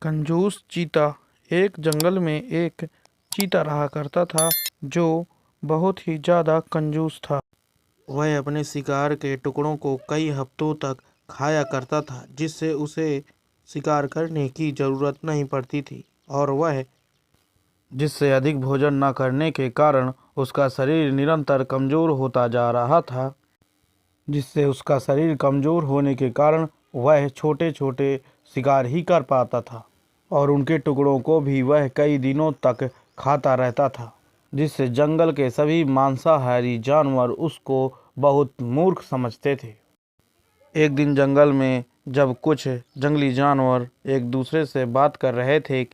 कंजूस चीता। एक जंगल में एक चीता रहा करता था जो बहुत ही ज़्यादा कंजूस था। वह अपने शिकार के टुकड़ों को कई हफ्तों तक खाया करता था, जिससे उसे शिकार करने की ज़रूरत नहीं पड़ती थी। और वह जिससे अधिक भोजन न करने के कारण उसका शरीर निरंतर कमज़ोर होता जा रहा था। जिससे उसका शरीर कमज़ोर होने के कारण वह छोटे छोटे शिकार ही कर पाता था और उनके टुकड़ों को भी वह कई दिनों तक खाता रहता था, जिससे जंगल के सभी मांसाहारी जानवर उसको बहुत मूर्ख समझते थे। एक दिन जंगल में जब कुछ जंगली जानवर एक दूसरे से बात कर रहे थे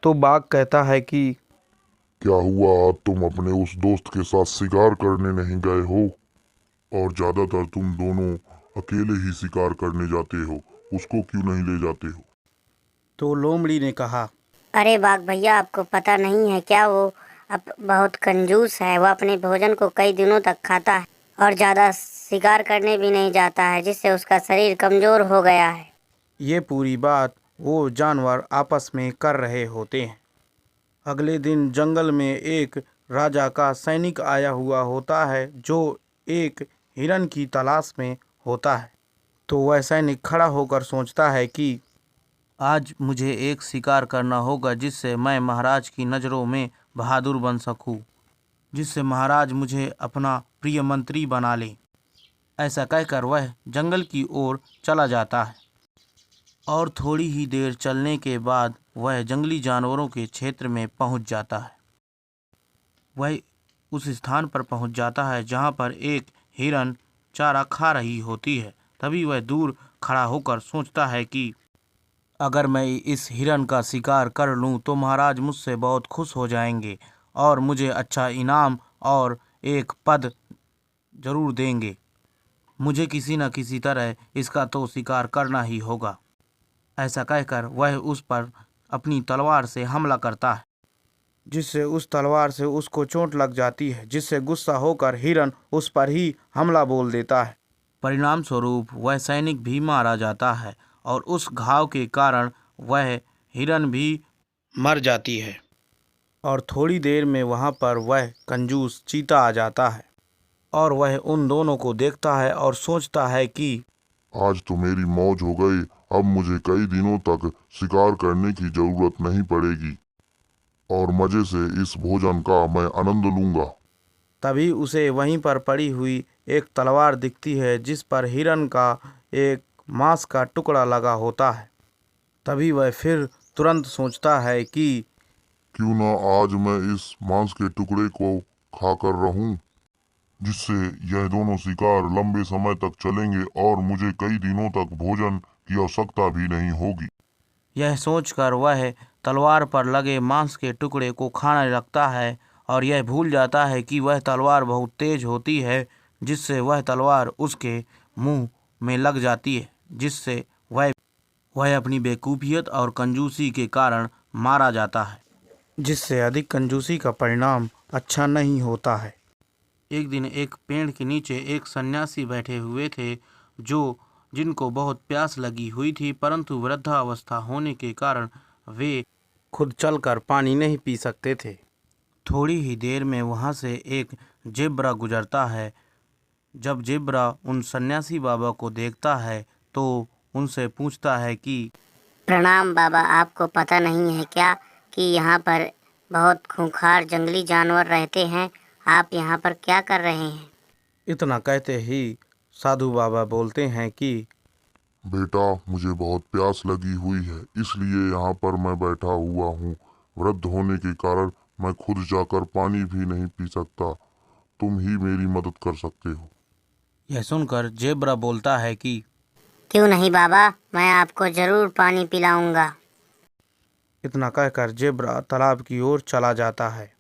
तो बाघ कहता है कि क्या हुआ, आज तुम अपने उस दोस्त के साथ शिकार करने नहीं गए हो? और ज्यादातर तुम दोनों अकेले ही शिकार करने जाते हो, उसको क्यों नहीं ले जाते हो? तो लोमड़ी ने कहा, अरे बाघ भैया, आपको पता नहीं है क्या, वो अब बहुत कंजूस है। वो अपने भोजन को कई दिनों तक खाता है और ज़्यादा शिकार करने भी नहीं जाता है, जिससे उसका शरीर कमज़ोर हो गया है। ये पूरी बात वो जानवर आपस में कर रहे होते हैं। अगले दिन जंगल में एक राजा का सैनिक आया हुआ होता है जो एक हिरन की तलाश में होता है। तो वह सैनिक खड़ा होकर सोचता है कि आज मुझे एक शिकार करना होगा जिससे मैं महाराज की नज़रों में बहादुर बन सकूं, जिससे महाराज मुझे अपना प्रिय मंत्री बना ले। ऐसा कहकर वह जंगल की ओर चला जाता है और थोड़ी ही देर चलने के बाद वह जंगली जानवरों के क्षेत्र में पहुंच जाता है। वह उस स्थान पर पहुंच जाता है जहां पर एक हिरन चारा खा रही होती है। तभी वह दूर खड़ा होकर सोचता है कि अगर मैं इस हिरन का शिकार कर लूं तो महाराज मुझसे बहुत खुश हो जाएंगे और मुझे अच्छा इनाम और एक पद जरूर देंगे। मुझे किसी न किसी तरह इसका तो शिकार करना ही होगा। ऐसा कहकर वह उस पर अपनी तलवार से हमला करता है, जिससे उस तलवार से उसको चोट लग जाती है, जिससे गुस्सा होकर हिरन उस पर ही हमला बोल देता है। परिणाम स्वरूप वह सैनिक भी मारा जाता है और उस घाव के कारण वह हिरन भी मर जाती है। और थोड़ी देर में वहाँ पर वह कंजूस चीता आ जाता है और वह उन दोनों को देखता है और सोचता है कि आज तो मेरी मौज हो गई, अब मुझे कई दिनों तक शिकार करने की जरूरत नहीं पड़ेगी और मजे से इस भोजन का मैं आनंद लूंगा। तभी उसे वहीं पर पड़ी हुई एक तलवार दिखती है जिस पर हिरन का एक मांस का टुकड़ा लगा होता है। तभी वह फिर तुरंत सोचता है कि क्यों ना आज मैं इस मांस के टुकड़े को खाकर रहूं, जिससे यह दोनों शिकार लंबे समय तक चलेंगे और मुझे कई दिनों तक भोजन की आवश्यकता भी नहीं होगी। यह सोचकर वह तलवार पर लगे मांस के टुकड़े को खाने लगता है और यह भूल जाता है कि वह तलवार बहुत तेज होती है, जिससे वह तलवार उसके मुंह में लग जाती है, जिससे वह अपनी बेवकूफ़ियत और कंजूसी के कारण मारा जाता है, जिससे अधिक कंजूसी का परिणाम अच्छा नहीं होता है। एक दिन एक पेड़ के नीचे एक सन्यासी बैठे हुए थे जिनको बहुत प्यास लगी हुई थी, परंतु वृद्धावस्था होने के कारण वे खुद चलकर पानी नहीं पी सकते थे। थोड़ी ही देर में वहाँ से एक जेब्रा गुजरता है। जब जेब्रा उन सन्यासी बाबा को देखता है तो उनसे पूछता है कि प्रणाम बाबा, आपको पता नहीं है क्या कि यहाँ पर बहुत खूंखार जंगली जानवर रहते हैं? आप यहाँ पर क्या कर रहे हैं? इतना कहते ही साधु बाबा बोलते हैं कि बेटा, मुझे बहुत प्यास लगी हुई है, इसलिए यहाँ पर मैं बैठा हुआ हूँ। वृद्ध होने के कारण मैं खुद जाकर पानी भी नहीं पी सकता, तुम ही मेरी मदद कर सकते हो। यह सुनकर जेब्रा बोलता है कि क्यों नहीं बाबा, मैं आपको ज़रूर पानी पिलाऊंगा। इतना कहकर जेब्रा तालाब की ओर चला जाता है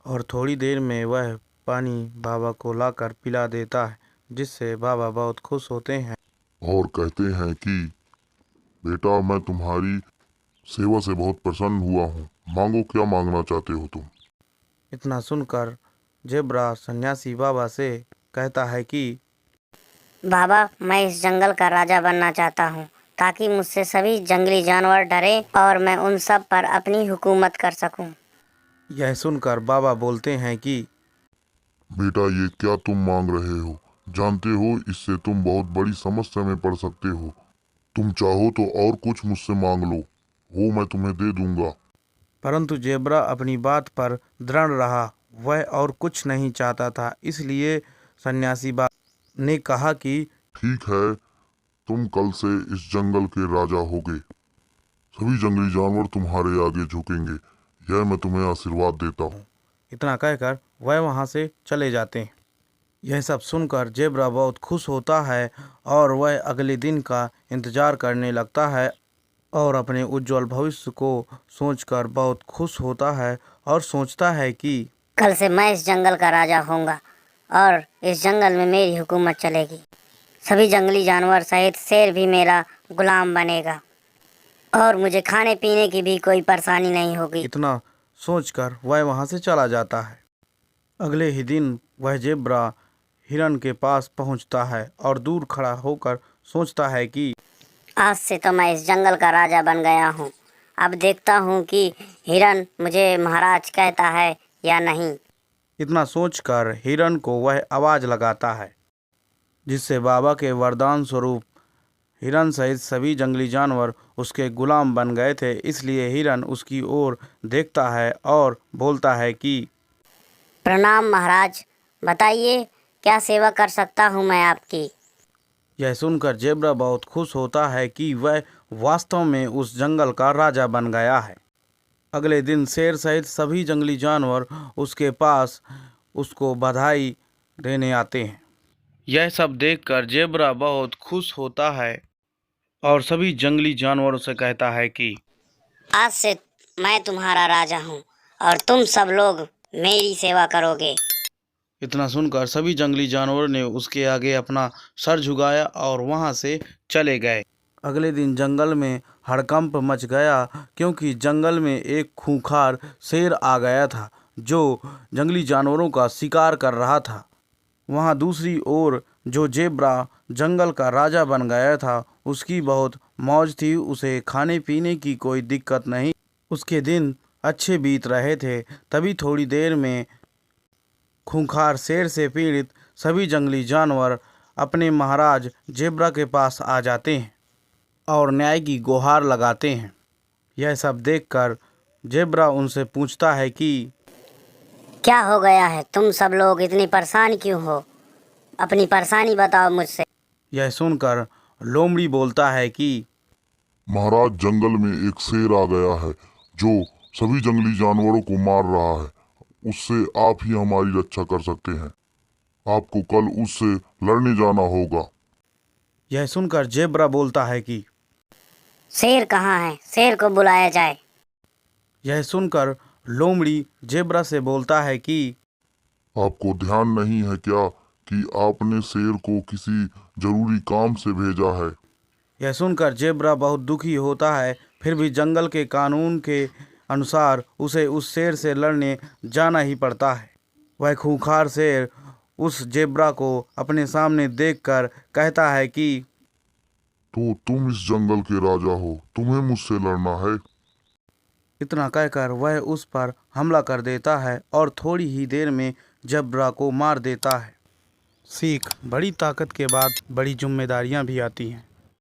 और थोड़ी देर में वह पानी बाबा को लाकर पिला देता है, जिससे बाबा बहुत खुश होते हैं और कहते हैं कि बेटा, मैं तुम्हारी सेवा से बहुत प्रसन्न हुआ हूँ, मांगो, क्या मांगना चाहते हो तुम? इतना सुनकर जेब्रा सन्यासी बाबा से कहता है कि बाबा, मैं इस जंगल का राजा बनना चाहता हूँ, ताकि मुझसे सभी जंगली जानवर डरे और मैं उन सब पर अपनी हुकूमत कर सकूं। यह सुनकर बाबा बोलते हैं कि बेटा, ये क्या तुम मांग रहे हो? जानते हो इससे तुम बहुत बड़ी समस्या में पड़ सकते हो। तुम चाहो तो और कुछ मुझसे मांग लो, वो मैं तुम्हें दे दूंगा। परंतु जेब्रा अपनी बात पर दृढ़ रहा। वह और कुछ नहीं चाहता था। इसलिए सन्यासी बाबा ने कहा कि ठीक है, तुम कल से इस जंगल के राजा होगे। सभी जंगली जानवर तुम्हारे आगे झुकेंगे। यह मैं तुम्हें आशीर्वाद देता हूँ। इतना कहकर वह वहां से चले जाते हैं। यह सब सुनकर जेब्रा बहुत खुश होता है और वह अगले दिन का इंतजार करने लगता है और अपने उज्जवल भविष्य को सोचकर बहुत खुश होता है और सोचता है कि कल से मैं इस जंगल का राजा होऊंगा और इस जंगल में मेरी हुकूमत चलेगी। सभी जंगली जानवर सहित शेर भी मेरा गुलाम बनेगा और मुझे खाने पीने की भी कोई परेशानी नहीं होगी। इतना सोचकर वह वहां से चला जाता है। अगले ही दिन वह जेब्रा हिरन के पास पहुंचता है और दूर खड़ा होकर सोचता है कि आज से तो मैं इस जंगल का राजा बन गया हूँ। अब देखता हूँ कि हिरन मुझे महाराज कहता है या नहीं। इतना सोचकर हिरन को वह आवाज लगाता है, जिससे बाबा के वरदान स्वरूप हिरन सहित सभी जंगली जानवर उसके गुलाम बन गए थे। इसलिए हिरन उसकी ओर देखता है और बोलता है कि प्रणाम महाराज, बताइए क्या सेवा कर सकता हूँ मैं आपकी। यह सुनकर जेब्रा बहुत खुश होता है कि वह वास्तव में उस जंगल का राजा बन गया है। अगले दिन शेर सहित सभी जंगली जानवर उसके पास उसको बधाई देने आते हैं। यह सब देखकर जेब्रा बहुत खुश होता है और सभी जंगली जानवरों से कहता है कि आज से मैं तुम्हारा राजा हूँ और तुम सब लोग मेरी सेवा करोगे। इतना सुनकर सभी जंगली जानवरों ने उसके आगे अपना सर झुकाया और वहां से चले गए। अगले दिन जंगल में हड़कंप मच गया, क्योंकि जंगल में एक खूंखार शेर आ गया था जो जंगली जानवरों का शिकार कर रहा था। वहां दूसरी ओर जो जेब्रा जंगल का राजा बन गया था, उसकी बहुत मौज थी। उसे खाने पीने की कोई दिक्कत नहीं। उसके दिन अच्छे बीत रहे थे। तभी थोड़ी देर में खूंखार शेर से पीड़ित सभी जंगली जानवर अपने महाराज जेब्रा के पास आ जाते हैं और न्याय की गुहार लगाते हैं। यह सब देखकर जेब्रा उनसे पूछता है कि क्या हो गया है? तुम सब लोग इतनी परेशान क्यों हो? अपनी परेशानी बताओ मुझसे। यह सुनकर लोमड़ी बोलता है कि महाराज, जंगल में एक शेर आ गया है जो सभी जंगली जानवरों को मार रहा है। उससे आप ही हमारी रक्षा कर सकते हैं। आपको कल उससे लड़ने जाना होगा। यह सुनकर जेब्रा बोलता है कि शेर कहाँ है? शेर को बुलाया जाए। यह सुनकर लोमड़ी जेब्रा से बोलता है कि आपको ध्यान नहीं है क्या कि आपने शेर को किसी जरूरी काम से भेजा है? यह सुनकर जेब्रा बहुत दुखी होता है। फिर भी जंगल के कानून के अनुसार उसे उस शेर से लड़ने जाना ही पड़ता है। वह खूंखार शेर उस जेब्रा को अपने सामने देखकर कहता है कि तो तुम इस जंगल के राजा हो, तुम्हें मुझसे लड़ना है। इतना कहकर वह उस पर हमला कर देता है और थोड़ी ही देर में जेब्रा को मार देता है। सीख: बड़ी ताकत के बाद बड़ी जिम्मेदारियां भी आती हैं।